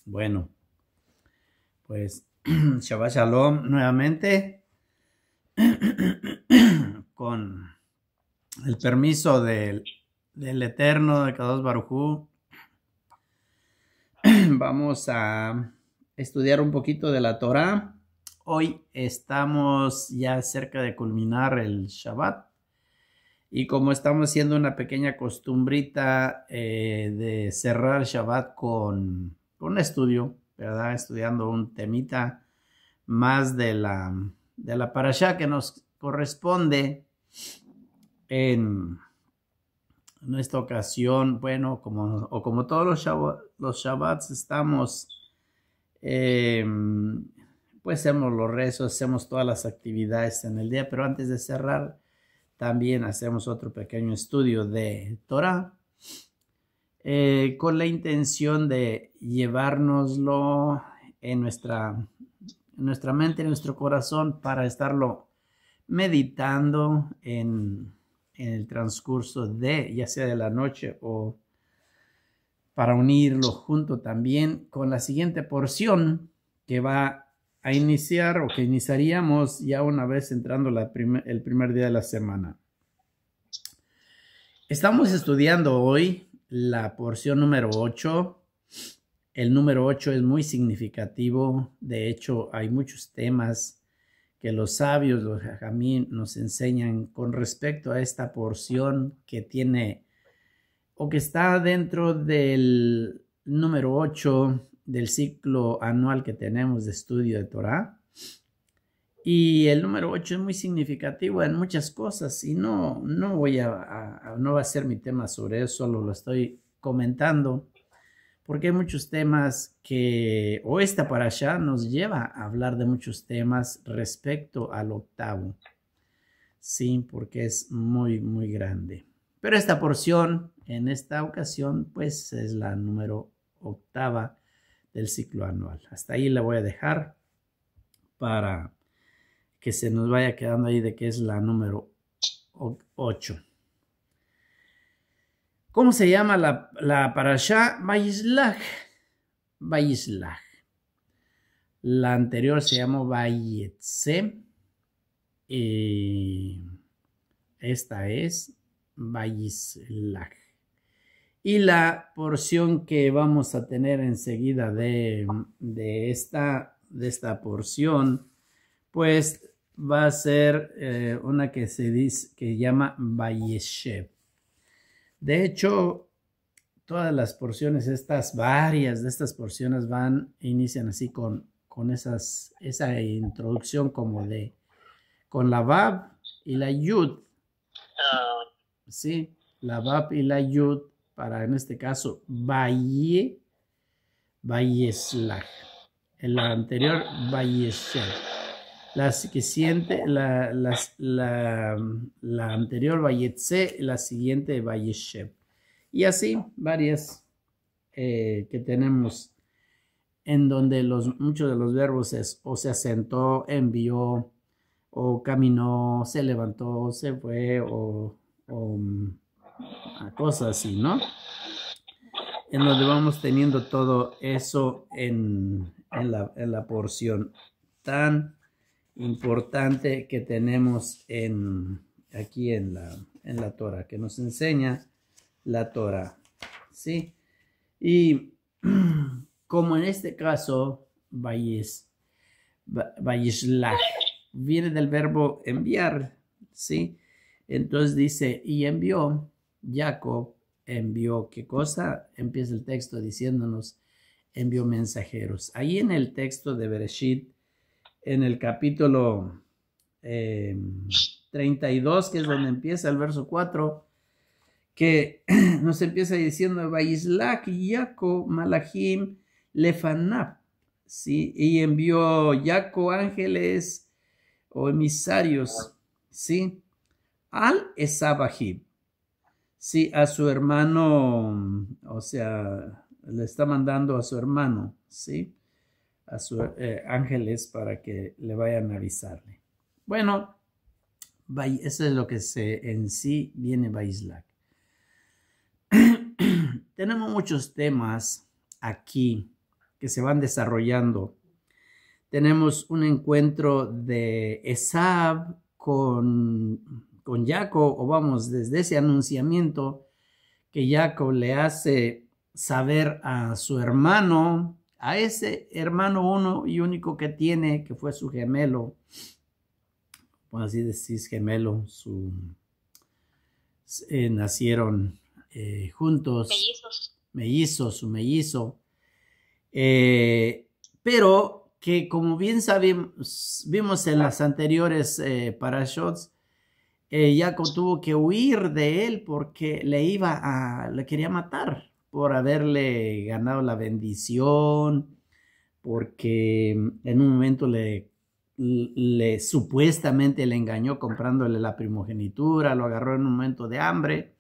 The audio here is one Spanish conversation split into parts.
Bueno, pues Shabbat Shalom nuevamente con el permiso del Eterno, de Kadosh Baruj Hu. Vamos a estudiar un poquito de la Torah. Hoy estamos ya cerca de culminar el Shabbat. Y como estamos haciendo una pequeña costumbrita de cerrar Shabbat con un estudio, ¿verdad? Estudiando un temita más de la parashá que nos corresponde en esta ocasión. Bueno, como todos los Shabbats estamos, pues hacemos los rezos, hacemos todas las actividades en el día, pero antes de cerrar, también hacemos otro pequeño estudio de Torah con la intención de llevárnoslo en nuestra mente, en nuestro corazón, para estarlo meditando en el transcurso de, ya sea de la noche, o para unirlo junto también con la siguiente porción que va a iniciar, o que iniciaríamos ya una vez entrando el primer día de la semana. Estamos estudiando hoy la porción número 8. El número 8 es muy significativo. De hecho, hay muchos temas que los sabios, los jajamín, nos enseñan con respecto a esta porción que tiene, o que está dentro del número 8 del ciclo anual que tenemos de estudio de Torah. Y el número 8 es muy significativo en muchas cosas, y no va a ser mi tema sobre eso, solo lo estoy comentando, porque hay muchos temas que, o esta parashá nos lleva a hablar de muchos temas respecto al octavo. Sí, porque es muy, muy grande. Pero esta porción, en esta ocasión, pues es la número 8 del ciclo anual. Hasta ahí la voy a dejar para que se nos vaya quedando ahí de que es la número 8. ¿Cómo se llama la parashá? Vayislach. La anterior se llamó Vayetze. Esta es Vayislach. Y la porción que vamos a tener enseguida de esta porción, pues va a ser una que se dice, que llama Vayeshev. De hecho, todas las porciones, varias de estas porciones inician así con esa introducción con la Vav y la Yud. Sí, la Vav y la Yud, para en este caso Vayeslach. En la anterior Vayeshev. La anterior Vayetze, la siguiente Vayeshev. Y así varias que tenemos, en donde muchos de los verbos es o se asentó, envió, o caminó, se levantó, se fue, o cosas así, ¿no? En donde vamos teniendo todo eso en la porción tan importante que tenemos aquí en la Torah, que nos enseña la Torah, ¿sí? Y como en este caso, Vayishlach viene del verbo enviar, ¿sí? Entonces dice, y envió, Jacob envió, ¿qué cosa? Empieza el texto diciéndonos, envió mensajeros. Ahí en el texto de Bereshit, en el capítulo 32, que es donde empieza el verso 4, que nos empieza diciendo, Vayislach Jacob Malachim Lefanab, ¿sí? Y envió Jacob ángeles o emisarios, ¿sí? Al Esabahib, sí, a su hermano, o sea, le está mandando a su hermano, ¿sí? A sus ángeles para que le vayan a avisarle. Bueno, eso es lo que en sí viene Vayislach. Tenemos muchos temas aquí que se van desarrollando. Tenemos un encuentro de Esab con Jacob, o vamos, desde ese anunciamiento que Jacob le hace saber a su hermano, a ese hermano uno y único que tiene, que fue su gemelo, por así decir, gemelo, nacieron juntos, su mellizo, pero que como bien vimos en las anteriores parashots, Jacob tuvo que huir de él porque le quería matar por haberle ganado la bendición, porque en un momento supuestamente le engañó comprándole la primogenitura, lo agarró en un momento de hambre,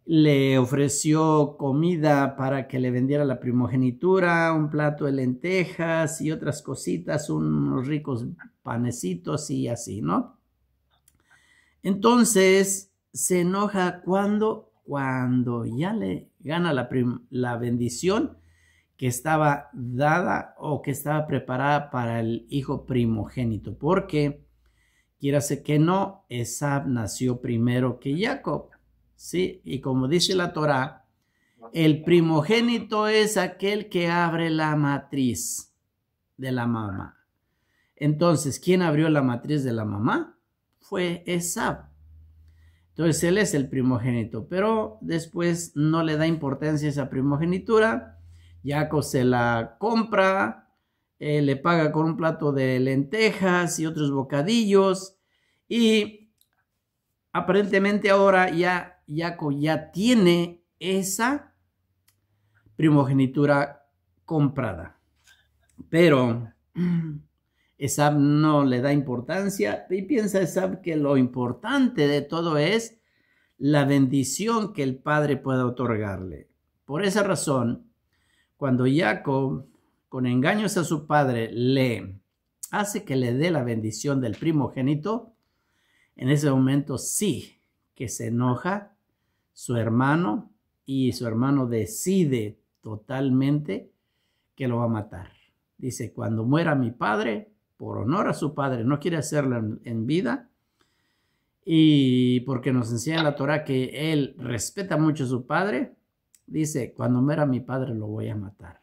le ofreció comida para que le vendiera la primogenitura, un plato de lentejas y otras cositas, unos ricos panecitos y así, ¿no? Entonces se enoja cuando ya le gana la bendición que estaba dada o que estaba preparada para el hijo primogénito, porque quiérase que no, Esab nació primero que Jacob, ¿sí? Y como dice la Torá, el primogénito es aquel que abre la matriz de la mamá. Entonces, ¿quién abrió la matriz de la mamá? Fue Esab. Entonces, él es el primogénito, pero después no le da importancia a esa primogenitura. Jacob se la compra, le paga con un plato de lentejas y otros bocadillos, y aparentemente ahora Jacob ya tiene esa primogenitura comprada, pero Esab no le da importancia y piensa Esab que lo importante de todo es la bendición que el padre puede otorgarle. Por esa razón, cuando Jacob, con engaños a su padre, le hace que le dé la bendición del primogénito, en ese momento sí que se enoja su hermano, y su hermano decide totalmente que lo va a matar. Dice, cuando muera mi padre, por honor a su padre, no quiere hacerlo en vida, y porque nos enseña la Torá que él respeta mucho a su padre, dice, cuando muera mi padre lo voy a matar.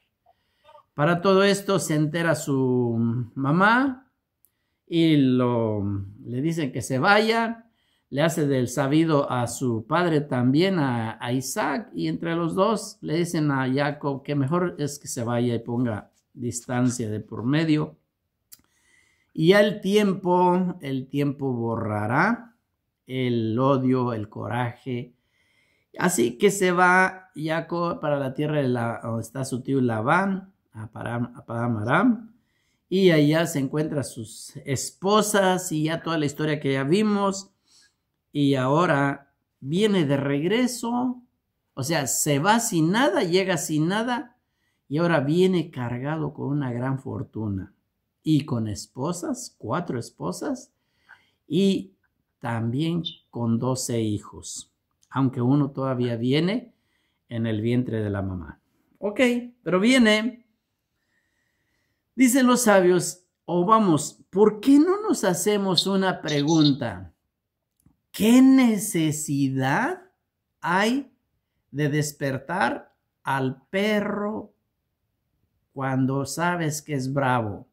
Para todo esto se entera su mamá y le dicen que se vaya, le hace del sabido a su padre también, a Isaac, y entre los dos le dicen a Jacob que mejor es que se vaya y ponga distancia de por medio. Y ya el tiempo borrará el odio, el coraje. Así que se va Jacob para la tierra donde está su tío Labán, a Padán Aram, y allá se encuentra sus esposas y ya toda la historia que ya vimos. Y ahora viene de regreso, o sea, se va sin nada, llega sin nada, y ahora viene cargado con una gran fortuna y con esposas, 4 esposas, y también con 12 hijos, aunque uno todavía viene en el vientre de la mamá. Ok, pero viene. Dicen los sabios, vamos, ¿por qué no nos hacemos una pregunta? ¿Qué necesidad hay de despertar al perro cuando sabes que es bravo?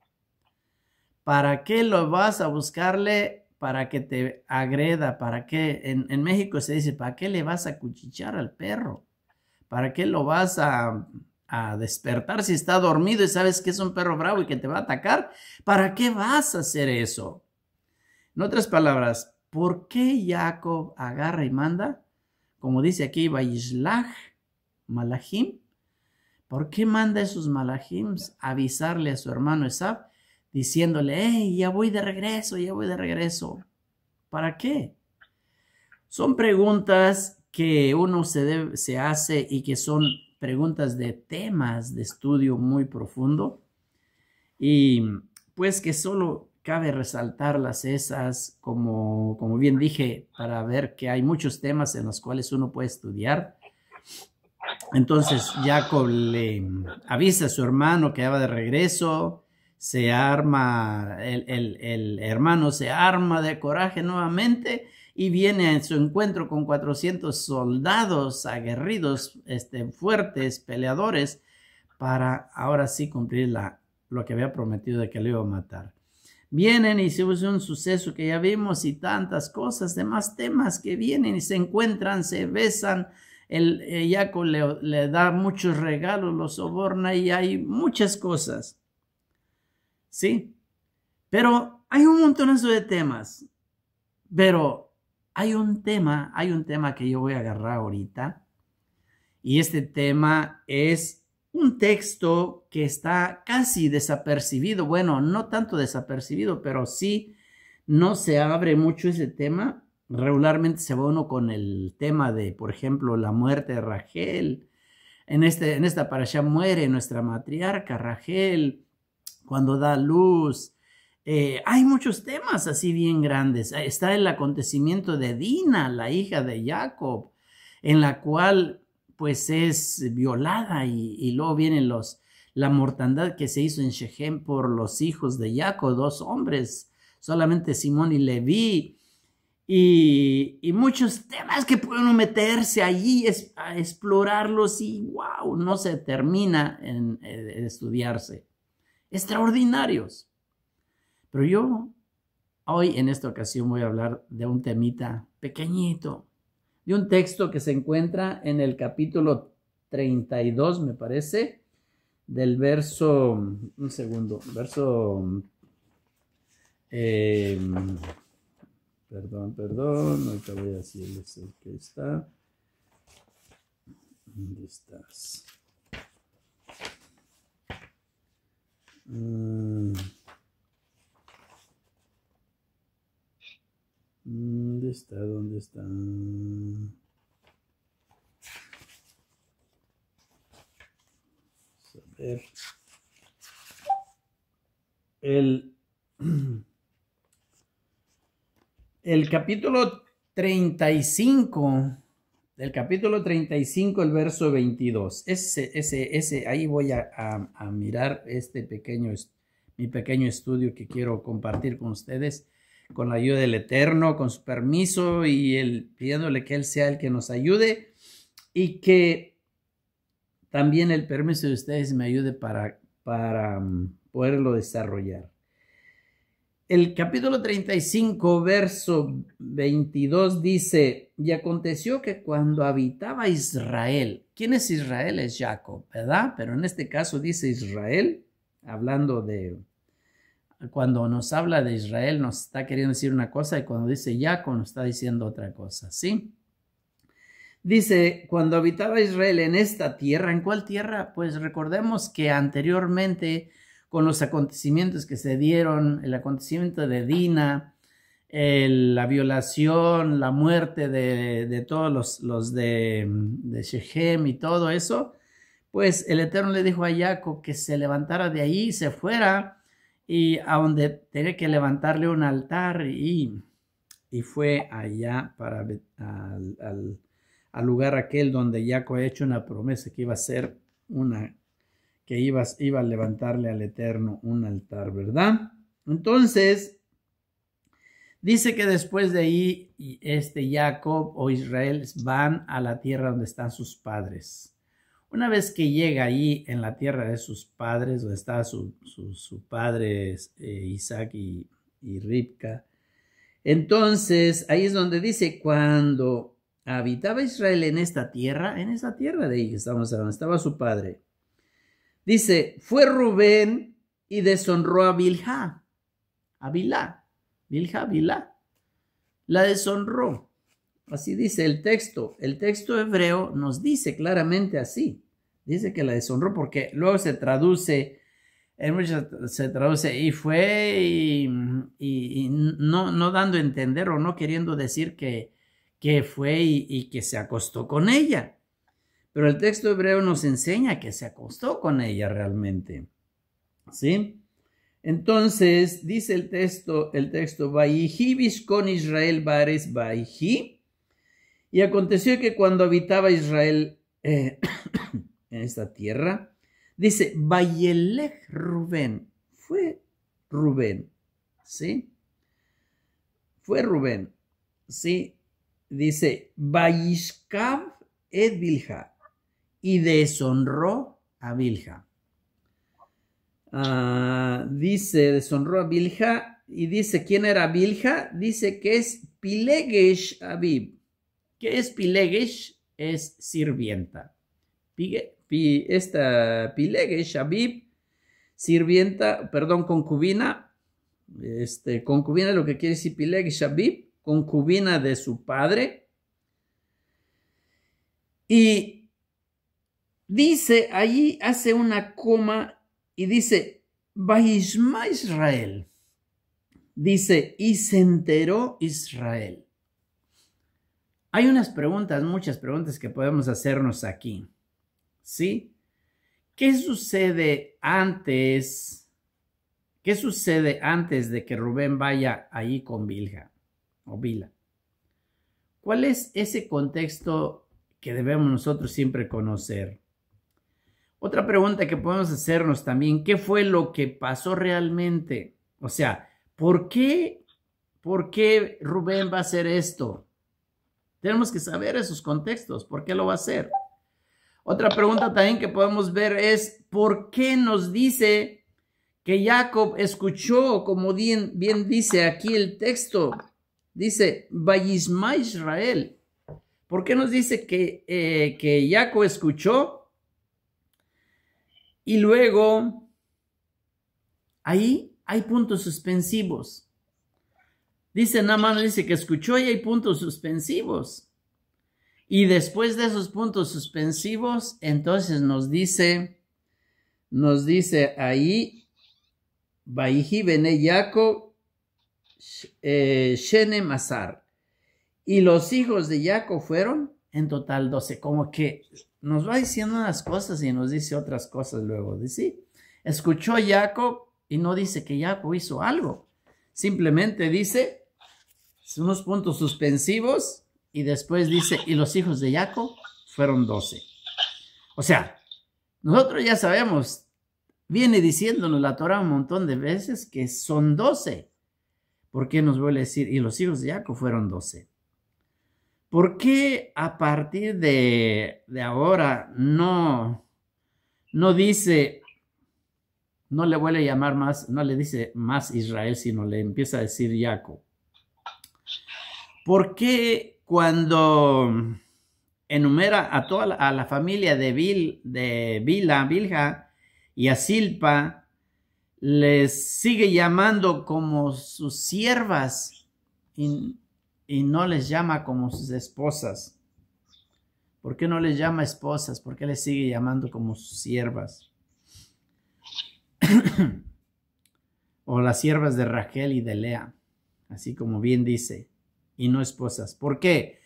¿Para qué lo vas a buscarle para que te agreda? ¿Para qué? En México se dice, ¿para qué le vas a cuchichear al perro? ¿Para qué lo vas a despertar si está dormido y sabes que es un perro bravo y que te va a atacar? ¿Para qué vas a hacer eso? En otras palabras, ¿por qué Jacob agarra y manda? Como dice aquí, Vayishlach Malachim. ¿Por qué manda esos Malachim a avisarle a su hermano Esab, diciéndole, hey, ya voy de regreso, ya voy de regreso? ¿Para qué? Son preguntas que uno se hace y que son preguntas de temas de estudio muy profundo, y pues que solo cabe resaltarlas esas, como bien dije, para ver que hay muchos temas en los cuales uno puede estudiar Entonces Jacob le avisa a su hermano que va de regreso, se arma, el hermano se arma de coraje nuevamente y viene a su encuentro con 400 soldados aguerridos, fuertes, peleadores, para ahora sí cumplir lo que había prometido de que le iba a matar. Vienen y se usa un suceso que ya vimos y tantas cosas, demás temas que vienen y se encuentran, se besan. Jacob le da muchos regalos, lo soborna y hay muchas cosas. ¿Sí? Pero hay un montón de temas. Pero hay un tema que yo voy a agarrar ahorita. Y este tema es un texto que está casi desapercibido. Bueno, no tanto desapercibido, pero sí no se abre mucho ese tema. Regularmente se va uno con el tema de, por ejemplo, la muerte de Rachel. En esta parashá muere nuestra matriarca Rachel cuando da luz. Hay muchos temas así bien grandes. Está el acontecimiento de Dina, la hija de Jacob, en la cual pues es violada y luego vienen la mortandad que se hizo en Shechem por los hijos de Jacob, 2 hombres, solamente Simón y Leví, y muchos temas que pueden meterse allí a explorarlos y wow, no se termina en estudiarse. Extraordinarios. Pero yo hoy en esta ocasión voy a hablar de un temita pequeñito, de un texto que se encuentra en el capítulo 32, me parece, del verso, un segundo, verso, perdón, ahorita voy a decirles el que está. ¿Dónde estás? ¿Dónde está? Vamos a ver. El capítulo 35, del capítulo 35, el verso 22. Ahí voy a mirar mi pequeño estudio que quiero compartir con ustedes, con la ayuda del Eterno, con su permiso y pidiéndole que Él sea el que nos ayude y que también el permiso de ustedes me ayude para poderlo desarrollar. El capítulo 35, verso 22 dice, y aconteció que cuando habitaba Israel, ¿quién es Israel? Es Jacob, ¿verdad? Pero en este caso dice Israel, hablando de, cuando nos habla de Israel nos está queriendo decir una cosa y cuando dice Jacob nos está diciendo otra cosa, ¿sí? Dice, cuando habitaba Israel en esta tierra, ¿en cuál tierra? Pues recordemos que anteriormente con los acontecimientos que se dieron, el acontecimiento de Dina, la violación, la muerte de todos los de Shechem y todo eso, pues el Eterno le dijo a Jacob que se levantara de ahí, se fuera y a donde tenía que levantarle un altar y fue allá al lugar aquel donde Jacob ha hecho una promesa que iba a ser que iba a levantarle al Eterno un altar, ¿verdad? Entonces, dice que después de ahí, Jacob o Israel van a la tierra donde están sus padres. Una vez que llega ahí en la tierra de sus padres, donde está su padre Isaac y Ribca, entonces ahí es donde dice, cuando habitaba Israel en esa tierra de ahí que estamos hablando, estaba su padre. Dice, fue Rubén y deshonró a Bilhá, la deshonró. Así dice el texto. El texto hebreo nos dice claramente así. Dice que la deshonró porque luego se traduce y fue y no dando a entender o no queriendo decir que fue y que se acostó con ella. Pero el texto hebreo nos enseña que se acostó con ella realmente. ¿Sí? Entonces, dice el texto, Vaihi Bishkon Israel Bares Vaihi. Y aconteció que cuando habitaba Israel en esta tierra. Dice, Vayelech Rubén, fue Rubén, ¿sí? Fue Rubén, ¿sí? Dice, Vayishkav et Bilha, y deshonró a Bilha. Dice, deshonró a Bilha, y dice, ¿quién era Bilha? Dice que es Pilegesh Abib. ¿Qué es Pilegesh? Es sirvienta. Esta Pilegesh Abib, sirvienta, perdón, concubina. Concubina lo que quiere decir Pilegesh Abib, concubina de su padre. Y dice, allí hace una coma y dice, Vayishma Israel. Dice, y se enteró Israel. Hay unas preguntas, muchas preguntas que podemos hacernos aquí. ¿Sí? ¿Qué sucede antes? ¿Qué sucede antes de que Rubén vaya ahí con Bilha o Bila? ¿Cuál es ese contexto que debemos nosotros siempre conocer? Otra pregunta que podemos hacernos también, ¿qué fue lo que pasó realmente? O sea, ¿por qué Rubén va a hacer esto? Tenemos que saber esos contextos, ¿por qué lo va a hacer? Otra pregunta también que podemos ver es, ¿por qué nos dice que Jacob escuchó, como bien dice aquí el texto? Dice, Vayishma Israel. ¿Por qué nos dice que Jacob escuchó? Y luego, ahí hay puntos suspensivos. Dice, nada más dice que escuchó y hay puntos suspensivos. Y después de esos puntos suspensivos, entonces nos dice ahí, Vaihi bene Jacob Shenem Asar. Y los hijos de Jacob fueron en total 12. Como que nos va diciendo unas cosas y nos dice otras cosas luego. Dice, escuchó Jacob y no dice que Jacob hizo algo. Simplemente dice unos puntos suspensivos y después dice, y los hijos de Jacob fueron 12. O sea, nosotros ya sabemos, viene diciéndonos la Torah un montón de veces que son 12. ¿Por qué nos vuelve a decir, y los hijos de Jacob fueron 12? ¿Por qué a partir de ahora no dice, no le vuelve a llamar más, no le dice más Israel, sino le empieza a decir Jacob? ¿Por qué cuando enumera a toda la familia de Bilha y a Silpa, les sigue llamando como sus siervas y no les llama como sus esposas? ¿Por qué no les llama esposas? ¿Por qué les sigue llamando como sus siervas? O las siervas de Rachel y de Lea, así como bien dice, y no esposas. ¿Por qué?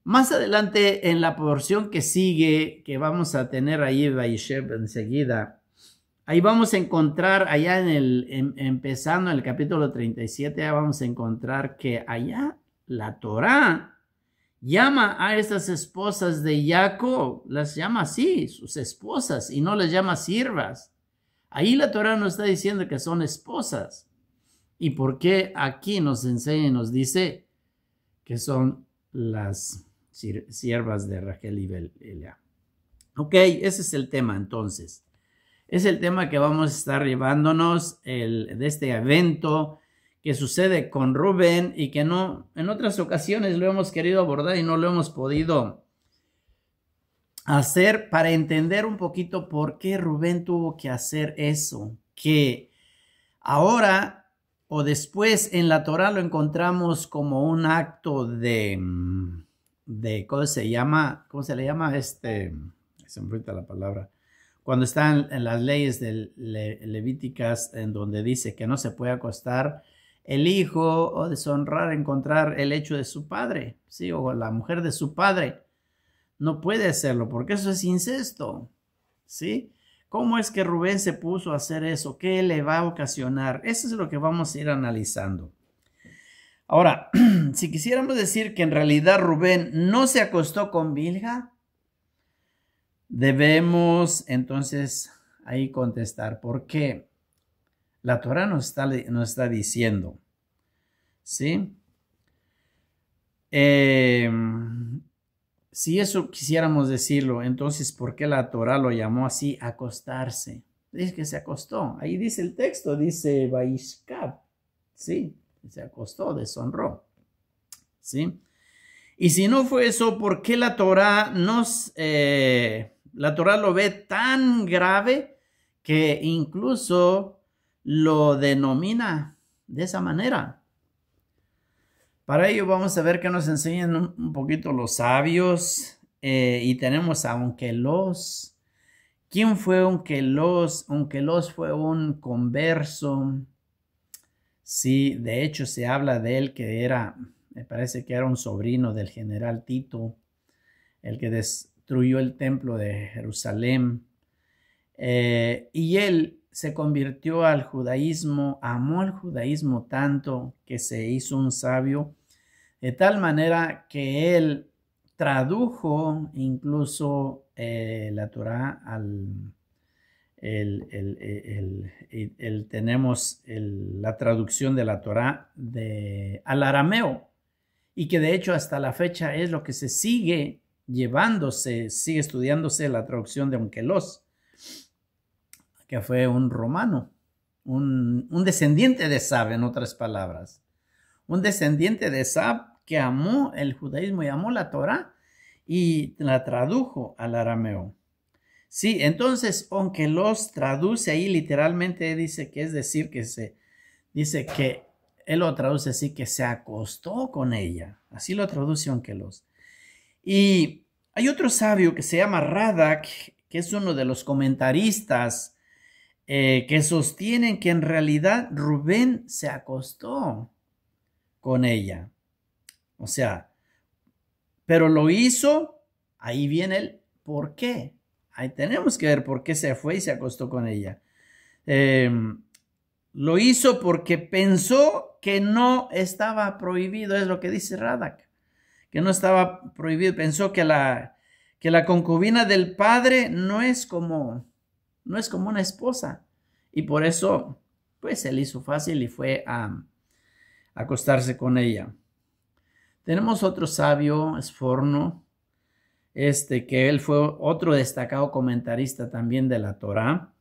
Más adelante en la porción que sigue, que vamos a tener ahí Vayishev enseguida, ahí vamos a encontrar allá empezando en el capítulo 37, ya vamos a encontrar que allá la Torá llama a estas esposas de Jacob, las llama así, sus esposas, y no les llama siervas. Ahí la Torá nos está diciendo que son esposas. ¿Y por qué aquí nos enseña y nos dice que son las siervas de Rachel y Lea? Ok, ese es el tema entonces. Es el tema que vamos a estar llevándonos de este evento que sucede con Rubén y que no, en otras ocasiones lo hemos querido abordar y no lo hemos podido hacer, para entender un poquito por qué Rubén tuvo que hacer eso, que ahora o después en la Torá lo encontramos como un acto de ¿cómo se llama? ¿Cómo se le llama? Se me olvida la palabra. Cuando están en las leyes levíticas, en donde dice que no se puede acostar el hijo o deshonrar, encontrar el hecho de su padre, ¿sí? O la mujer de su padre. No puede hacerlo porque eso es incesto, ¿sí? ¿Cómo es que Rubén se puso a hacer eso? ¿Qué le va a ocasionar? Eso es lo que vamos a ir analizando. Ahora, si quisiéramos decir que en realidad Rubén no se acostó con Bilha, Debemos entonces ahí contestar, ¿por qué? La Torah nos está diciendo, ¿sí? Si eso quisiéramos decirlo, entonces, ¿por qué la Torah lo llamó así, acostarse? Dice que se acostó. Ahí dice el texto, dice Vaishkab, ¿sí? Se acostó, deshonró, ¿sí? Y si no fue eso, ¿por qué la Torah la Torah lo ve tan grave que incluso lo denomina de esa manera? Para ello vamos a ver que nos enseñan un poquito los sabios y tenemos a Onkelos. ¿Quién fue Onkelos? Onkelos fue un converso. Sí, de hecho se habla de él que me parece que era un sobrino del general Tito, el que destruyó el templo de Jerusalén. Y él se convirtió al judaísmo, amó al judaísmo tanto que se hizo un sabio, de tal manera que él tradujo incluso la Torá tenemos la traducción de la Torá al arameo, y que de hecho hasta la fecha es lo que se sigue llevándose, sigue estudiándose la traducción de Onkelos, que fue un romano, un descendiente de Sab, en otras palabras. Un descendiente de Sab que amó el judaísmo y amó la Torá y la tradujo al arameo. Sí, entonces, aunque los traduce ahí literalmente, dice que es decir, dice que él lo traduce así, que se acostó con ella. Así lo traduce Onkelos. Y hay otro sabio que se llama Radak, que es uno de los comentaristas que sostienen que en realidad Rubén se acostó con ella. O sea, pero lo hizo, ahí viene el por qué. Ahí tenemos que ver por qué se fue y se acostó con ella. Lo hizo porque pensó que no estaba prohibido, es lo que dice Radak, que no estaba prohibido. Pensó que la concubina del padre no es como una esposa, y por eso pues se le hizo fácil y fue a acostarse con ella. Tenemos otro sabio, Esforno, que él fue otro destacado comentarista también de la Torá.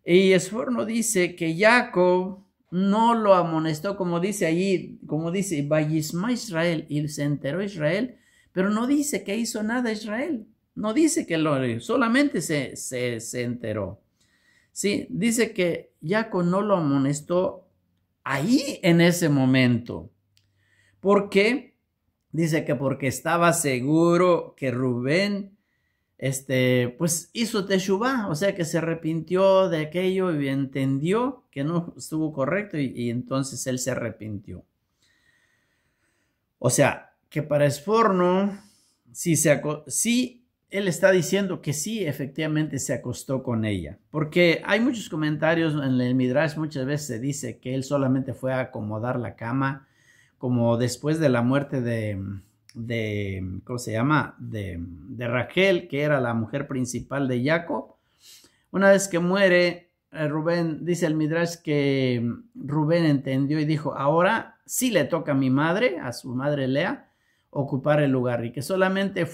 Y Esforno dice que Jacob no lo amonestó, como dice allí, como dice, Vayisma Israel, y se enteró Israel, pero no dice que hizo nada Israel. No dice que solamente se enteró. Sí, dice que Jacob no lo amonestó ahí en ese momento. ¿Por qué? Dice que porque estaba seguro que Rubén, pues hizo teshuvá, o sea que se arrepintió de aquello y entendió que no estuvo correcto y entonces él se arrepintió. O sea, que para Esforno, sí, él está diciendo que sí, efectivamente se acostó con ella. Porque hay muchos comentarios en el Midrash, muchas veces se dice que él solamente fue a acomodar la cama, como después de la muerte ¿cómo se llama? De Rachel, que era la mujer principal de Jacob. Una vez que muere Rubén, dice el Midrash que Rubén entendió y dijo, ahora sí le toca a mi madre, a su madre Lea, ocupar el lugar, y que solamente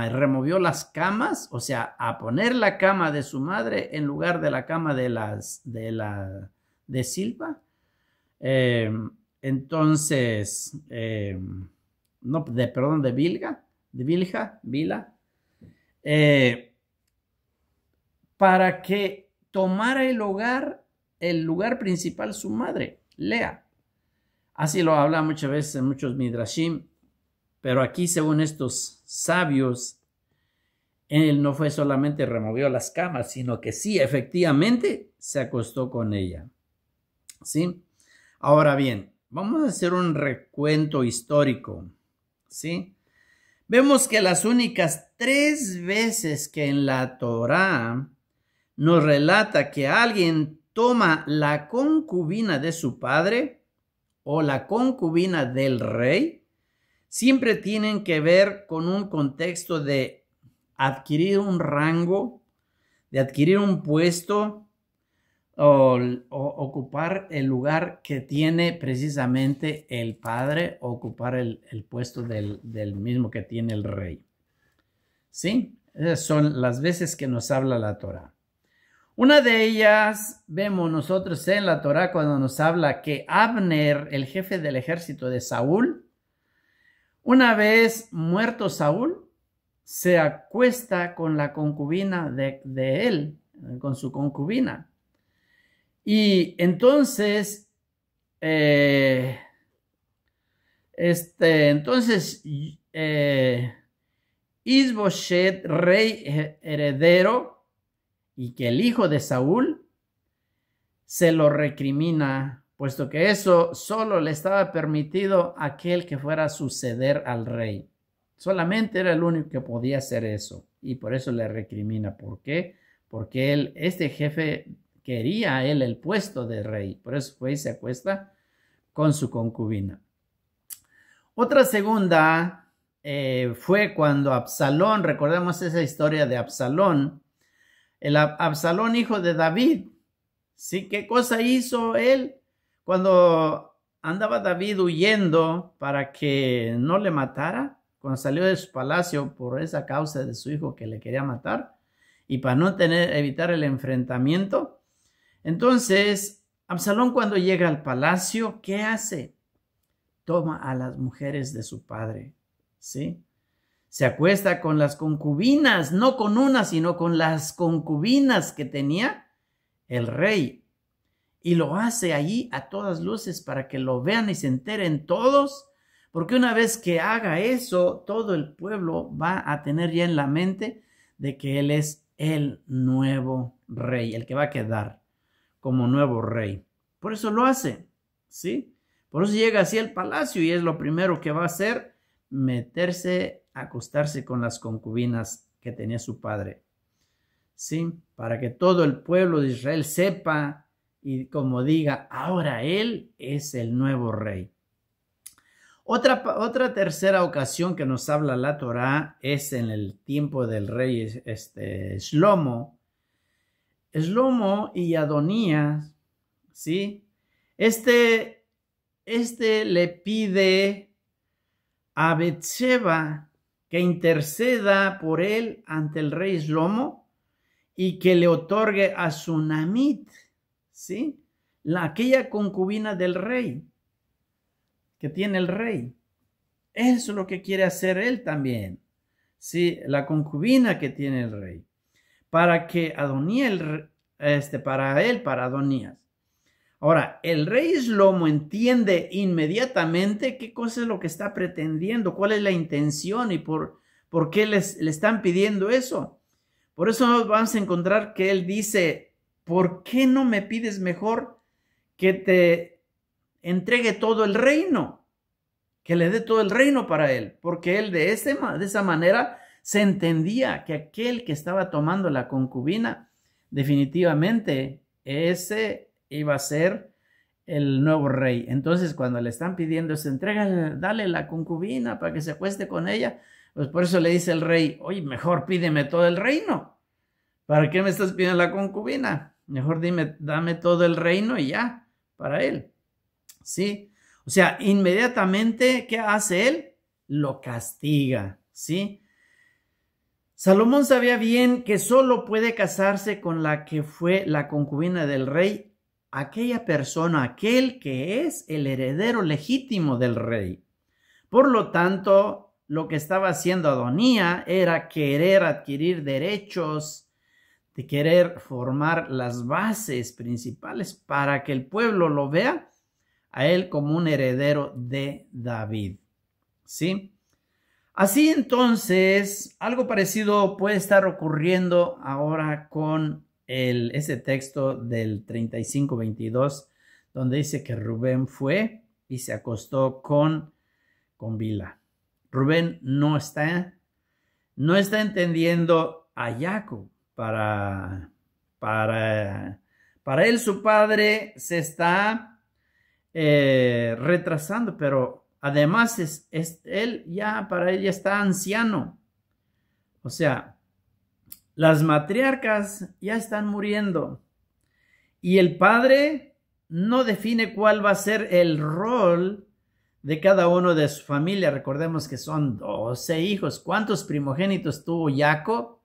removió las camas, o sea, a poner la cama de su madre en lugar de la cama de Silpa. Entonces, de Bilha, para que tomara el lugar principal su madre, Lea. Así lo habla muchas veces en muchos midrashim, pero aquí, según estos sabios, él no fue solamente removió las camas, sino que sí, efectivamente, se acostó con ella. ¿Sí? Ahora bien, vamos a hacer un recuento histórico, ¿sí? Vemos que las únicas 3 veces que en la Torá nos relata que alguien toma la concubina de su padre o la concubina del rey, siempre tienen que ver con un contexto de adquirir un rango, de adquirir un puesto o ocupar el lugar que tiene precisamente el padre, ocupar el puesto del mismo que tiene el rey. ¿Sí? Esas son las veces que nos habla la Torá. Una de ellas vemos nosotros en la Torá cuando nos habla que Abner, el jefe del ejército de Saúl, una vez muerto Saúl, se acuesta con la concubina de él, con su concubina. Y entonces, Isboset, rey heredero, y que el hijo de Saúl se lo recrimina, puesto que eso solo le estaba permitido a aquel que fuera a suceder al rey. Solamente era el único que podía hacer eso, y por eso le recrimina. ¿Por qué? Porque este jefe quería a él el puesto de rey, por eso fue y se acuesta con su concubina. Otra segunda fue cuando Absalón, recordemos esa historia de Absalón, el Absalón hijo de David, ¿sí? ¿Qué cosa hizo él cuando andaba David huyendo para que no le matara? Cuando salió de su palacio por esa causa de su hijo que le quería matar y para no evitar el enfrentamiento. Entonces, Absalón cuando llega al palacio, ¿qué hace? Toma a las mujeres de su padre, ¿sí? Se acuesta con las concubinas, no con una, sino con las concubinas que tenía el rey. Y lo hace allí a todas luces para que lo vean y se enteren todos, porque una vez que haga eso, todo el pueblo va a tener ya en la mente de que él es el nuevo rey, el que va a quedar como nuevo rey. Por eso lo hace, ¿sí? Por eso llega así al palacio y es lo primero que va a hacer, meterse, acostarse con las concubinas que tenía su padre, ¿sí? Para que todo el pueblo de Israel sepa y como diga, ahora él es el nuevo rey. Otra tercera ocasión que nos habla la Torá es en el tiempo del rey Shlomo. Shlomo y Adonías, ¿sí? Este le pide a Betseba que interceda por él ante el rey Shlomo y que le otorgue a Sunamit, ¿sí? Aquella concubina del rey que tiene el rey. Eso es lo que quiere hacer él también, ¿sí? La concubina que tiene el rey. Para que Adonías, para Adonías. Ahora, el rey Shlomo entiende inmediatamente qué cosa es lo que está pretendiendo, cuál es la intención y por qué le están pidiendo eso. Por eso nos vamos a encontrar que él dice, ¿por qué no me pides mejor que te entregue todo el reino? Que le dé todo el reino para él, porque él de esa manera se entendía que aquel que estaba tomando la concubina, definitivamente ese iba a ser el nuevo rey. Entonces, cuando le están pidiendo esa entrega, dale la concubina para que se acueste con ella, pues por eso le dice el rey, oye, mejor pídeme todo el reino. ¿Para qué me estás pidiendo la concubina? Mejor dame todo el reino y ya, para él. ¿Sí? O sea, inmediatamente, ¿qué hace él? Lo castiga, ¿sí? Salomón sabía bien que solo puede casarse con la que fue la concubina del rey, aquella persona, aquel que es el heredero legítimo del rey. Por lo tanto, lo que estaba haciendo Adonía era querer adquirir derechos, de querer formar las bases principales para que el pueblo lo vea a él como un heredero de David, ¿sí? Así entonces, algo parecido puede estar ocurriendo ahora con ese texto del 35:22, donde dice que Rubén fue y se acostó con Bilha. Rubén no está entendiendo a Jacob. Para él, su padre se está retrasando, pero además él ya está anciano. O sea, las matriarcas ya están muriendo y el padre no define cuál va a ser el rol de cada uno de su familia. Recordemos que son 12 hijos. ¿Cuántos primogénitos tuvo Jacob?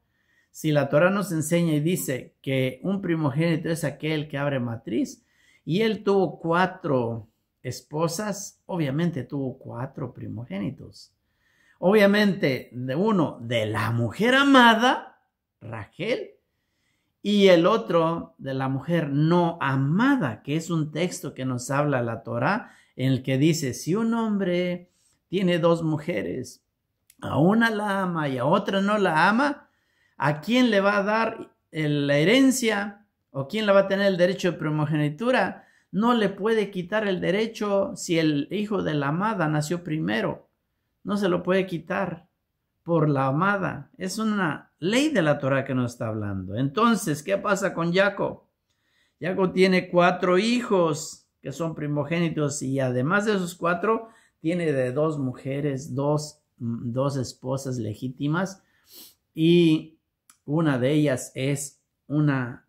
Si la Torah nos enseña y dice que un primogénito es aquel que abre matriz y él tuvo 4 esposas, obviamente tuvo 4 primogénitos. Obviamente uno de la mujer amada, Rachel, y el otro de la mujer no amada, que es un texto que nos habla la Torah, en el que dice, si un hombre tiene 2 mujeres, a una la ama y a otra no la ama, ¿a quién le va a dar la herencia o quién le va a tener el derecho de primogenitura? No le puede quitar el derecho si el hijo de la amada nació primero. No se lo puede quitar por la amada. Es una ley de la Torah que nos está hablando. Entonces, ¿qué pasa con Jacob? Jacob tiene 4 hijos que son primogénitos y además de esos 4 tiene de 2 mujeres, dos esposas legítimas y una de ellas es una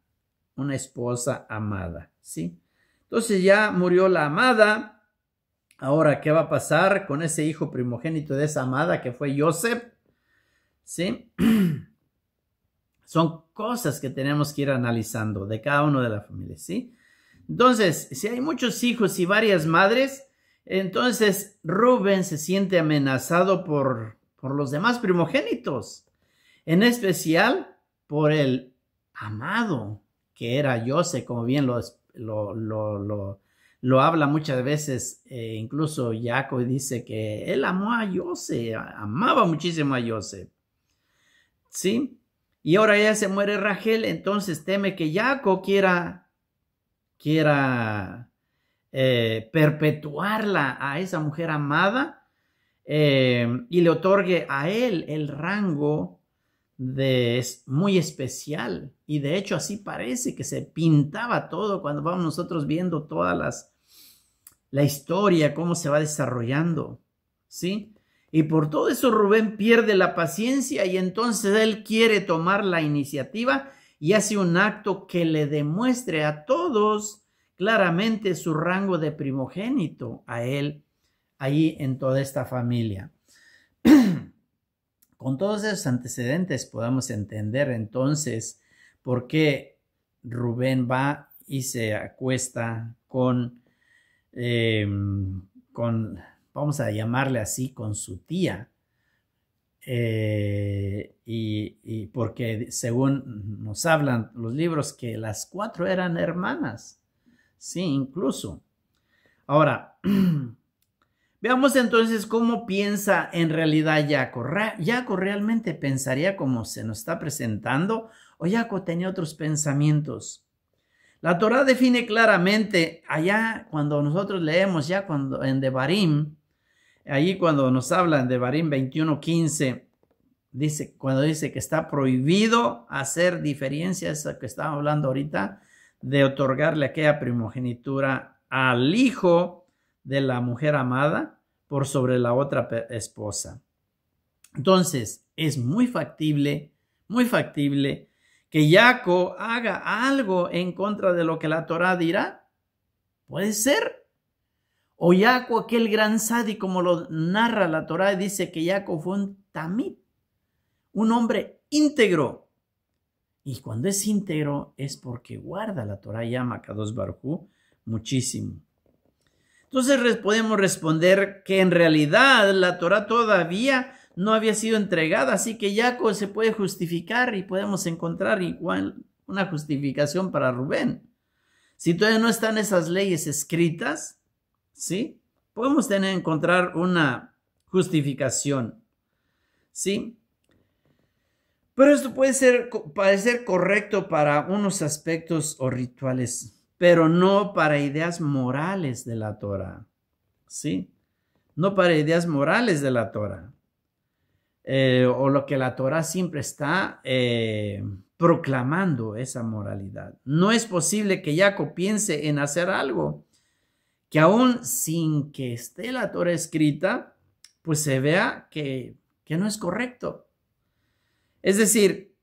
esposa amada, ¿sí? Entonces ya murió la amada. Ahora, ¿qué va a pasar con ese hijo primogénito de esa amada que fue Joseph? ¿Sí? Son cosas que tenemos que ir analizando de cada uno de la familia, ¿sí? Entonces, si hay muchos hijos y varias madres, entonces Rubén se siente amenazado por los demás primogénitos, en especial por el amado que era José, como bien lo habla muchas veces, incluso Jacob dice que él amó a José, amaba muchísimo a José, ¿sí? Y ahora ya se muere Rachel, entonces teme que Jacob quiera perpetuarla a esa mujer amada y le otorgue a él el rango muy especial. Y de hecho así parece que se pintaba todo cuando vamos nosotros viendo toda la historia, cómo se va desarrollando, ¿sí? Y por todo eso Rubén pierde la paciencia y entonces él quiere tomar la iniciativa y hace un acto que le demuestre a todos claramente su rango de primogénito a él ahí en toda esta familia. Con todos esos antecedentes podamos entender entonces por qué Rubén va y se acuesta con, vamos a llamarle así, con su tía. Y porque según nos hablan los libros que las 4 eran hermanas, sí, incluso. Ahora, veamos entonces cómo piensa en realidad Jacob. ¿Jacob realmente pensaría como se nos está presentando o Jacob tenía otros pensamientos? La Torah define claramente allá cuando nosotros leemos ya cuando en Devarim, ahí cuando nos hablan de Devarim 21:15, cuando dice que está prohibido hacer diferencias, que estaba hablando ahorita, de otorgarle aquella primogenitura al hijo de la mujer amada por sobre la otra esposa. Entonces, es muy factible que Jacob haga algo en contra de lo que la Torah dirá. Puede ser. O Jacob, aquel gran sádico, como lo narra la Torah, dice que Jacob fue un tamid, un hombre íntegro. Y cuando es íntegro es porque guarda la Torah, llama Kadosh Baruj Hu muchísimo. Entonces podemos responder que en realidad la Torah todavía no había sido entregada, así que Jacob se puede justificar y podemos encontrar igual una justificación para Rubén. Si todavía no están esas leyes escritas, ¿sí? Podemos encontrar una justificación, ¿sí? Pero esto puede parecer correcto para unos aspectos o rituales, pero no para ideas morales de la Torah, ¿sí? No para ideas morales de la Torah. O lo que la Torah siempre está proclamando esa moralidad. No es posible que Jacob piense en hacer algo que aún sin que esté la Torah escrita, pues se vea que no es correcto. Es decir,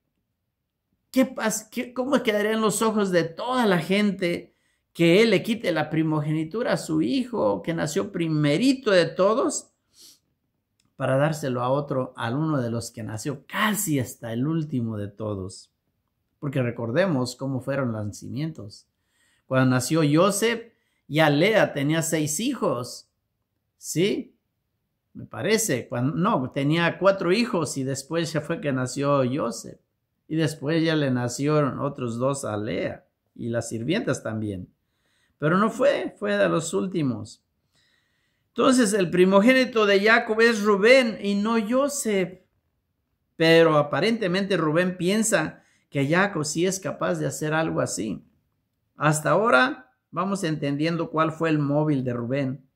¿Cómo quedarían los ojos de toda la gente que él le quite la primogenitura a su hijo, que nació primerito de todos, para dárselo a uno de los que nació casi hasta el último de todos? Porque recordemos cómo fueron los nacimientos. Cuando nació Joseph, ya Lea tenía 6 hijos, ¿sí? Me parece. Tenía 4 hijos y después ya fue que nació Joseph. Y después ya le nacieron otros 2 a Lea y las sirvientas también. Pero no fue de los últimos. Entonces el primogénito de Jacob es Rubén y no Joseph. Pero aparentemente Rubén piensa que Jacob sí es capaz de hacer algo así. Hasta ahora vamos entendiendo cuál fue el móvil de Rubén.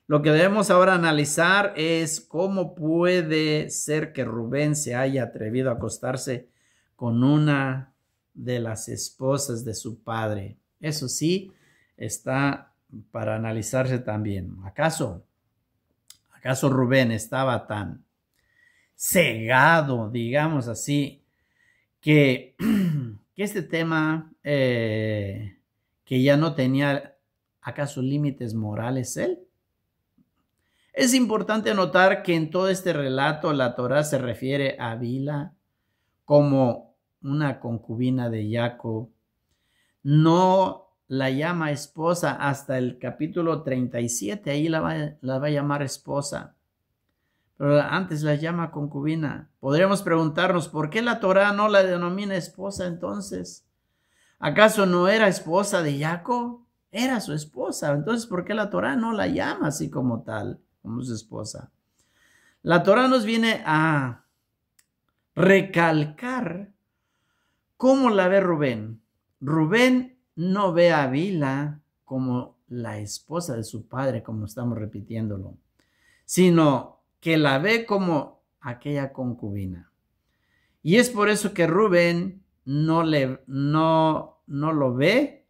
Lo que debemos ahora analizar es cómo puede ser que Rubén se haya atrevido a acostarse con una de las esposas de su padre. Eso sí, está para analizarse también. ¿Acaso Rubén estaba tan cegado, digamos así, que este tema, que ya no tenía acaso límites morales él? Es importante notar que en todo este relato la Torá se refiere a Bilha como una concubina de Jacob. No la llama esposa hasta el capítulo 37, ahí la va a llamar esposa. Pero antes la llama concubina. Podríamos preguntarnos, ¿por qué la Torá no la denomina esposa entonces? ¿Acaso no era esposa de Jacob? Era su esposa. Entonces, ¿por qué la Torá no la llama así como tal, como su esposa? La Torá nos viene a recalcar cómo la ve Rubén. Rubén no ve a Bilha como la esposa de su padre, como estamos repitiéndolo, sino que la ve como aquella concubina. Y es por eso que Rubén no lo ve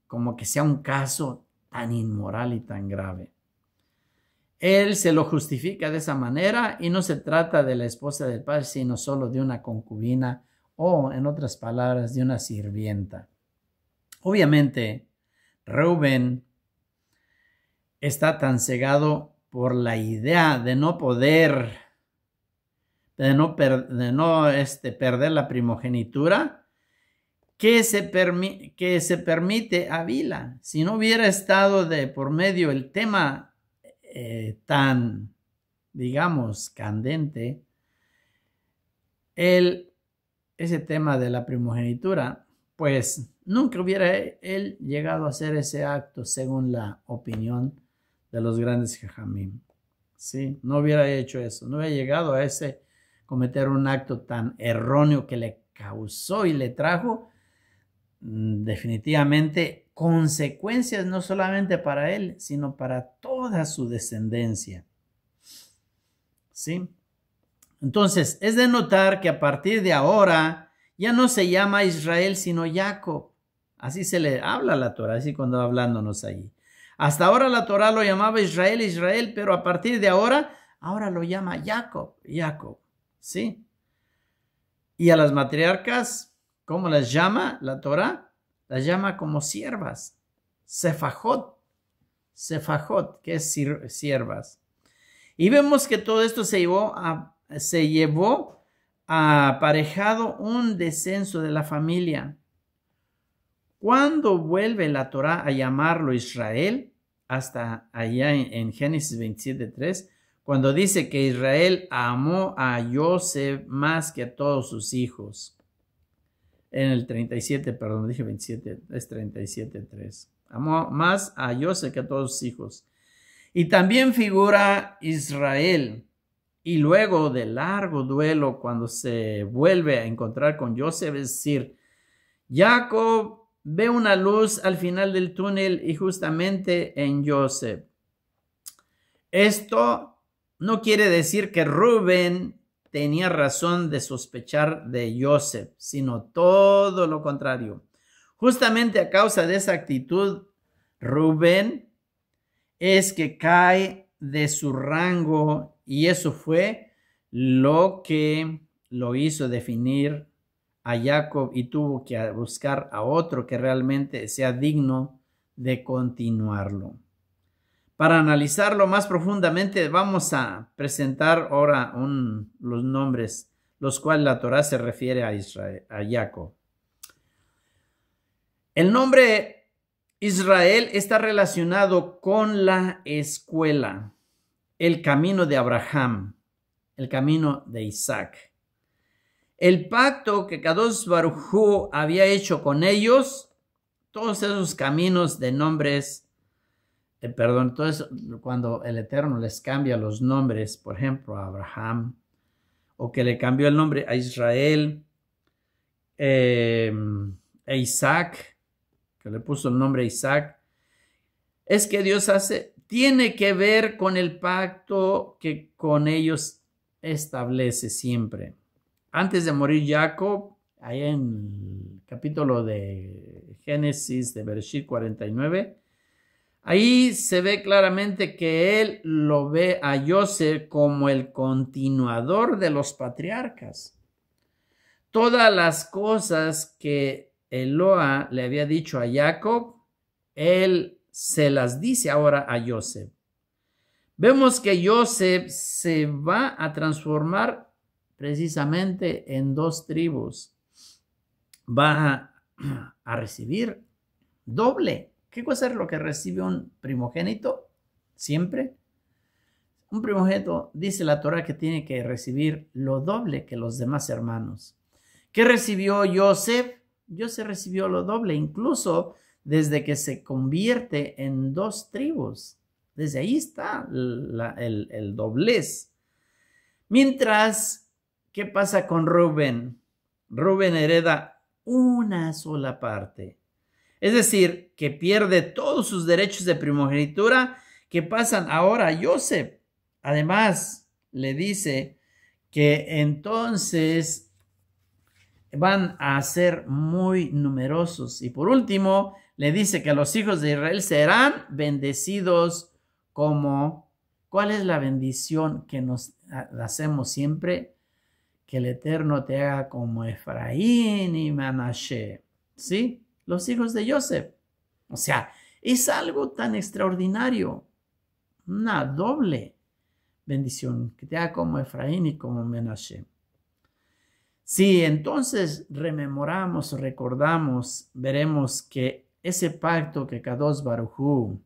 como que sea un caso tan inmoral y tan grave. Él se lo justifica de esa manera y no se trata de la esposa del padre, sino solo de una concubina o, en otras palabras, de una sirvienta. Obviamente, Rubén está tan cegado por la idea de no poder, perder la primogenitura, que se permite a Bilha. Si no hubiera estado de por medio el tema tan, digamos, candente, ese tema de la primogenitura, pues nunca hubiera él llegado a hacer ese acto según la opinión de los grandes jajamim. ¿Sí? No hubiera hecho eso, no hubiera llegado a cometer un acto tan erróneo que le causó y le trajo definitivamente consecuencias no solamente para él, sino para toda su descendencia. ¿Sí? Entonces, es de notar que a partir de ahora ya no se llama Israel, sino Jacob. Así se le habla a la Torá, así cuando hablándonos allí. Hasta ahora la Torá lo llamaba Israel, pero a partir de ahora lo llama Jacob. ¿Sí? Y a las matriarcas, ¿cómo las llama la Torá? Las llama como siervas. Sefajot, que es siervas. Y vemos que todo esto se llevó aparejado un descenso de la familia. ¿Cuándo vuelve la Torá a llamarlo Israel? Hasta allá en Génesis 27:3, cuando dice que Israel amó a Joseph más que a todos sus hijos. En el 37, perdón, dije 27, es 37:3. Amó más a Joseph que a todos sus hijos. Y también figura Israel. Y luego de largo duelo, cuando se vuelve a encontrar con Joseph, es decir, Jacob ve una luz al final del túnel y justamente en Joseph. Esto no quiere decir que Rubén tenía razón de sospechar de Joseph, sino todo lo contrario. Justamente a causa de esa actitud, Rubén es que cae de su rango y eso fue lo que lo hizo definir a Jacob y tuvo que buscar a otro que realmente sea digno de continuarlo. Para analizarlo más profundamente, vamos a presentar ahora los nombres, los cuales la Torá se refiere a Israel, a Jacob. El nombre Israel está relacionado con la escuela, el camino de Abraham, el camino de Isaac. El pacto que Kadosh Baruj Hu había hecho con ellos, todos esos caminos de nombres, todo eso, cuando el Eterno les cambia los nombres, por ejemplo, a Abraham, o que le cambió el nombre a Israel, a Isaac, que le puso el nombre Isaac, es que Dios tiene que ver con el pacto que con ellos establece siempre. Antes de morir Jacob, ahí en el capítulo de Génesis de Bereshit 49, ahí se ve claramente que él lo ve a Joseph como el continuador de los patriarcas. Todas las cosas que Eloa le había dicho a Jacob, él se las dice ahora a Joseph. Vemos que Joseph se va a transformar precisamente en dos tribus. Va a recibir doble. ¿Qué cosa es lo que recibe un primogénito? Siempre. Un primogénito, dice la Torá, que tiene que recibir lo doble que los demás hermanos. ¿Qué recibió Joseph? Joseph recibió lo doble, incluso desde que se convierte en dos tribus. Desde ahí está el doblez. Mientras, ¿qué pasa con Rubén? Rubén hereda una sola parte. Es decir, que pierde todos sus derechos de primogenitura que pasan ahora a Joseph. Además, le dice que entonces van a ser muy numerosos. Y por último, le dice que los hijos de Israel serán bendecidos como... ¿Cuál es la bendición que nos hacemos siempre? Que el Eterno te haga como Efraín y Manashe. ¿Sí? Los hijos de Joseph. O sea, es algo tan extraordinario. Una doble bendición. Que te haga como Efraín y como Manashe. Si entonces rememoramos, recordamos, veremos que ese pacto que Kadosh Baruj Hu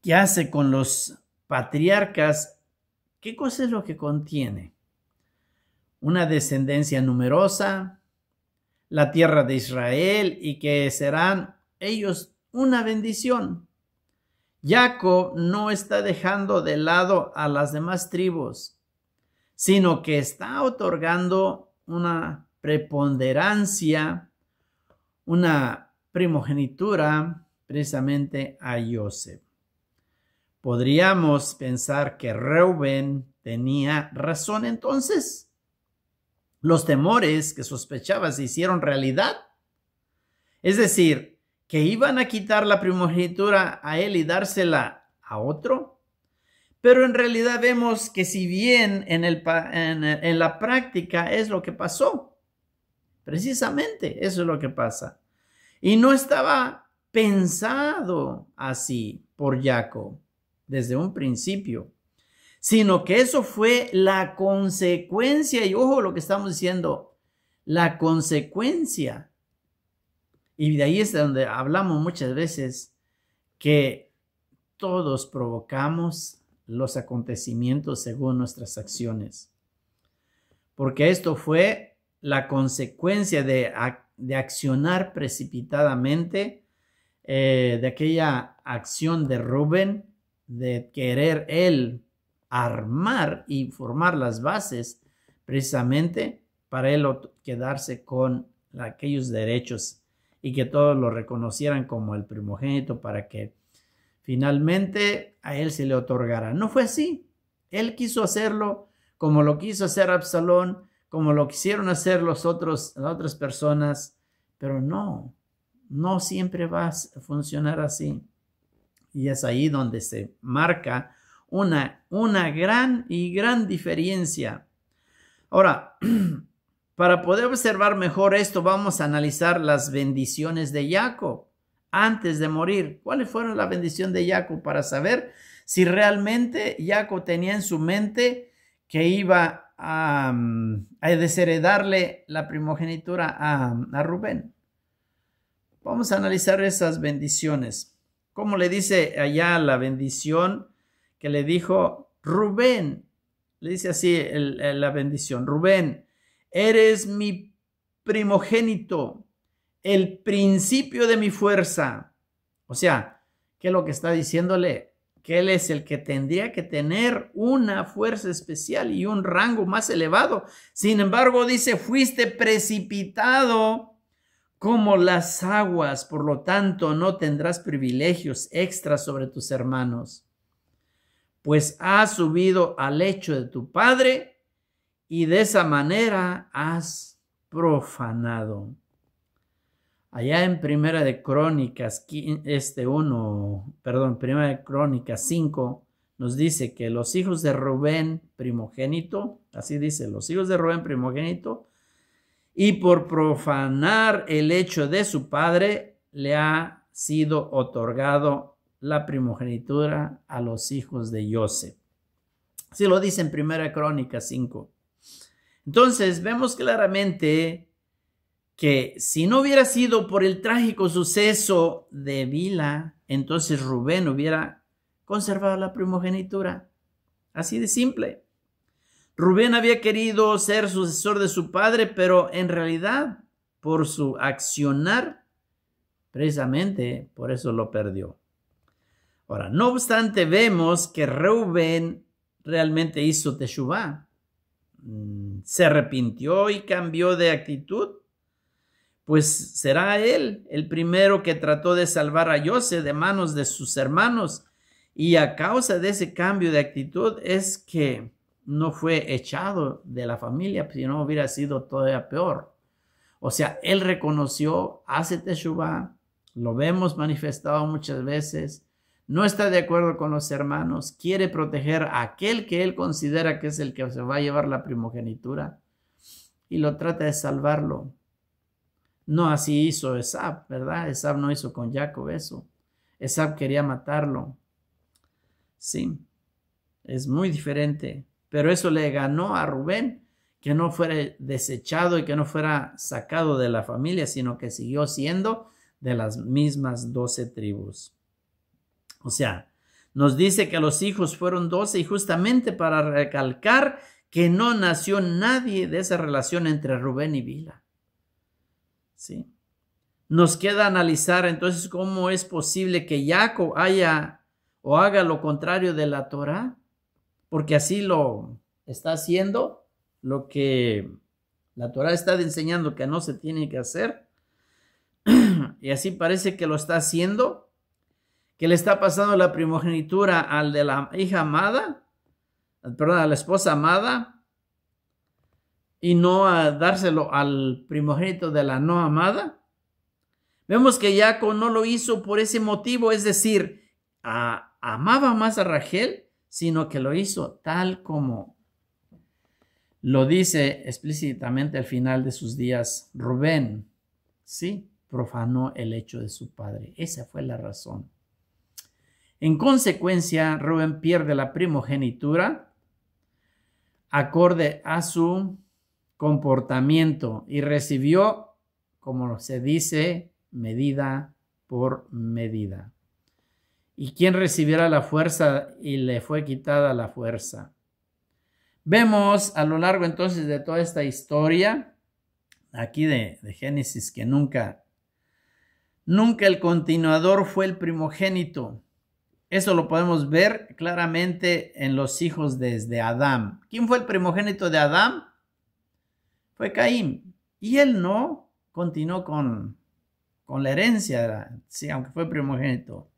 que hace con los patriarcas, ¿qué cosa es lo que contiene? Una descendencia numerosa, la tierra de Israel, y que serán ellos una bendición. Jacob no está dejando de lado a las demás tribus, sino que está otorgando una preponderancia, una primogenitura precisamente a Joseph. Podríamos pensar que Reuben tenía razón entonces. Los temores que sospechaba se hicieron realidad. Es decir, que iban a quitar la primogenitura a él y dársela a otro. Pero en realidad vemos que si bien en la práctica es lo que pasó. Precisamente eso es lo que pasa. Y no estaba pensado así por Jacob desde un principio, sino que eso fue la consecuencia. Y ojo lo que estamos diciendo, la consecuencia. Y de ahí es donde hablamos muchas veces que todos provocamos los acontecimientos según nuestras acciones. Porque esto fue la consecuencia de accionar precipitadamente, de aquella acción de Rubén, de querer él armar y formar las bases precisamente para él quedarse con aquellos derechos y que todos lo reconocieran como el primogénito para que finalmente a él se le otorgara. No fue así. Él quiso hacerlo como lo quiso hacer Absalón, como lo quisieron hacer las otras personas, pero no siempre va a funcionar así. Y es ahí donde se marca una gran diferencia. Ahora, para poder observar mejor esto, vamos a analizar las bendiciones de Jacob antes de morir. ¿Cuáles fueron las bendiciones de Jacob? Para saber si realmente Jacob tenía en su mente que iba a desheredarle la primogenitura a Rubén. Vamos a analizar esas bendiciones. ¿Cómo le dice allá la bendición que le dijo Rubén? Le dice así la bendición. Rubén, eres mi primogénito, el principio de mi fuerza. O sea, ¿qué es lo que está diciéndole? Que él es el que tendría que tener una fuerza especial y un rango más elevado. Sin embargo, dice, fuiste precipitado como las aguas, por lo tanto no tendrás privilegios extras sobre tus hermanos, pues has subido al lecho de tu padre y de esa manera has profanado. Allá en Primera de Crónicas, Primera de Crónicas 5, nos dice que los hijos de Rubén primogénito, así dice, los hijos de Rubén primogénito, y por profanar el hecho de su padre, le ha sido otorgado la primogenitura a los hijos de José. Así lo dice en Primera Crónica 5. Entonces, vemos claramente que si no hubiera sido por el trágico suceso de Bilha, entonces Rubén hubiera conservado la primogenitura. Así de simple. Rubén había querido ser sucesor de su padre, pero en realidad, por su accionar, precisamente por eso lo perdió. Ahora, no obstante, vemos que Rubén realmente hizo teshuvá. Se arrepintió y cambió de actitud. Pues será él el primero que trató de salvar a José de manos de sus hermanos. Y a causa de ese cambio de actitud es que no fue echado de la familia, si no hubiera sido todavía peor. O sea, él reconoció, hace teshuvá, lo vemos manifestado muchas veces, no está de acuerdo con los hermanos, quiere proteger a aquel que él considera que es el que se va a llevar la primogenitura y lo trata de salvarlo. No así hizo Esab, ¿verdad? Esab no hizo con Jacob eso. Esab quería matarlo. Sí, es muy diferente. Pero eso le ganó a Rubén, que no fuera desechado y que no fuera sacado de la familia, sino que siguió siendo de las mismas 12 tribus. O sea, nos dice que los hijos fueron 12 y justamente para recalcar que no nació nadie de esa relación entre Rubén y Bilha. ¿Sí? Nos queda analizar entonces cómo es posible que Jacob haya o haga lo contrario de la Torá, porque así lo está haciendo, lo que la Torá está enseñando que no se tiene que hacer, y así parece que lo está haciendo, que le está pasando la primogenitura al de la hija amada, perdón, a la esposa amada, y no a dárselo al primogénito de la no amada. Vemos que Jacob no lo hizo por ese motivo, es decir, amaba más a Rachel, sino que lo hizo tal como lo dice explícitamente al final de sus días Rubén. Sí, profanó el hecho de su padre. Esa fue la razón. En consecuencia, Rubén pierde la primogenitura acorde a su comportamiento y recibió, como se dice, medida por medida. ¿Y quién recibiera la fuerza y le fue quitada la fuerza? Vemos a lo largo entonces de toda esta historia, aquí de Génesis, que nunca el continuador fue el primogénito. Eso lo podemos ver claramente en los hijos desde Adán. ¿Quién fue el primogénito de Adán? Fue Caín. Y él no continuó con la herencia, sí, aunque fue primogénito.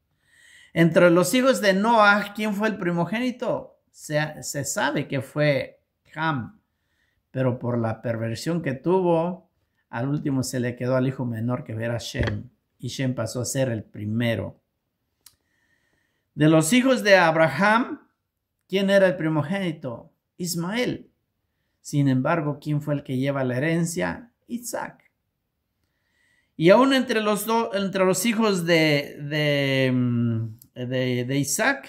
Entre los hijos de Noah, ¿quién fue el primogénito? Se sabe que fue Ham, pero por la perversión que tuvo, al último se le quedó al hijo menor, que era Shem, y Shem pasó a ser el primero. De los hijos de Abraham, ¿Quién era el primogénito? Ismael. Sin embargo, ¿quién fue el que lleva la herencia? Isaac. Y aún entre los hijos de Isaac,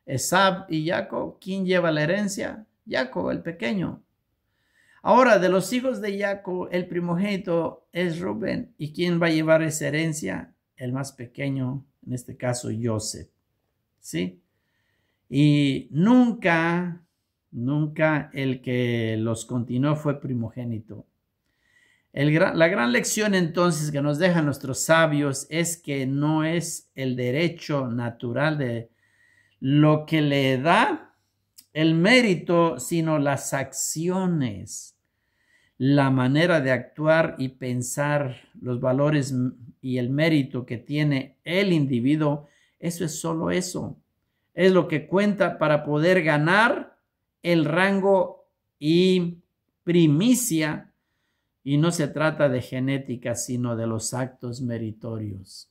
Esab y Jacob, ¿quién lleva la herencia? Jacob, el pequeño. Ahora, de los hijos de Jacob, el primogénito es Rubén. ¿Y quién va a llevar esa herencia? El más pequeño, en este caso, Joseph. ¿Sí? Y nunca el que los continuó fue primogénito. La gran lección entonces que nos dejan nuestros sabios es que no es el derecho natural de lo que le da el mérito, sino las acciones, la manera de actuar y pensar, los valores y el mérito que tiene el individuo. Eso es solo eso. Es lo que cuenta para poder ganar el rango y primicia. Y no se trata de genética, sino de los actos meritorios.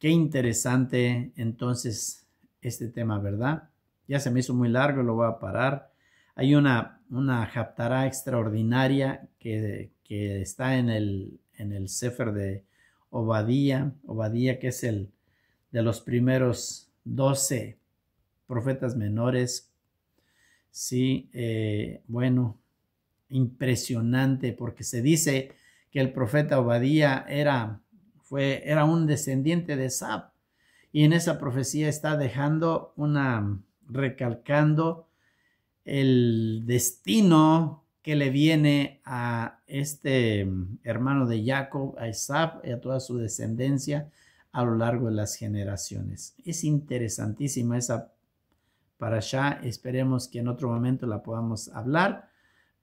Qué interesante entonces este tema, ¿verdad? Ya se me hizo muy largo, lo voy a parar. Hay una haftará extraordinaria que está en el Sefer de Obadía, que es el de los primeros 12 profetas menores. Sí, bueno, impresionante, porque se dice que el profeta Obadía era un descendiente de Esab, y en esa profecía está recalcando el destino que le viene a este hermano de Jacob, a Esab y a toda su descendencia a lo largo de las generaciones. Es interesantísima esa parashá. Esperemos que en otro momento la podamos hablar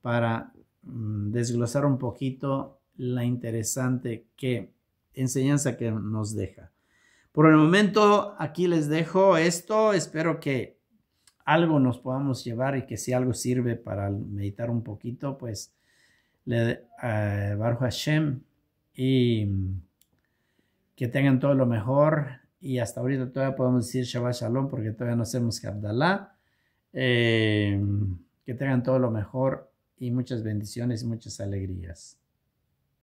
para desglosar un poquito la interesante enseñanza que nos deja. Por el momento aquí les dejo esto. Espero que algo nos podamos llevar, y que si algo sirve para meditar un poquito, pues Baruch Hashem, y que tengan todo lo mejor. Y hasta ahorita todavía podemos decir Shabbat Shalom, porque todavía no hacemos Havdalah. Que tengan todo lo mejor y muchas bendiciones y muchas alegrías.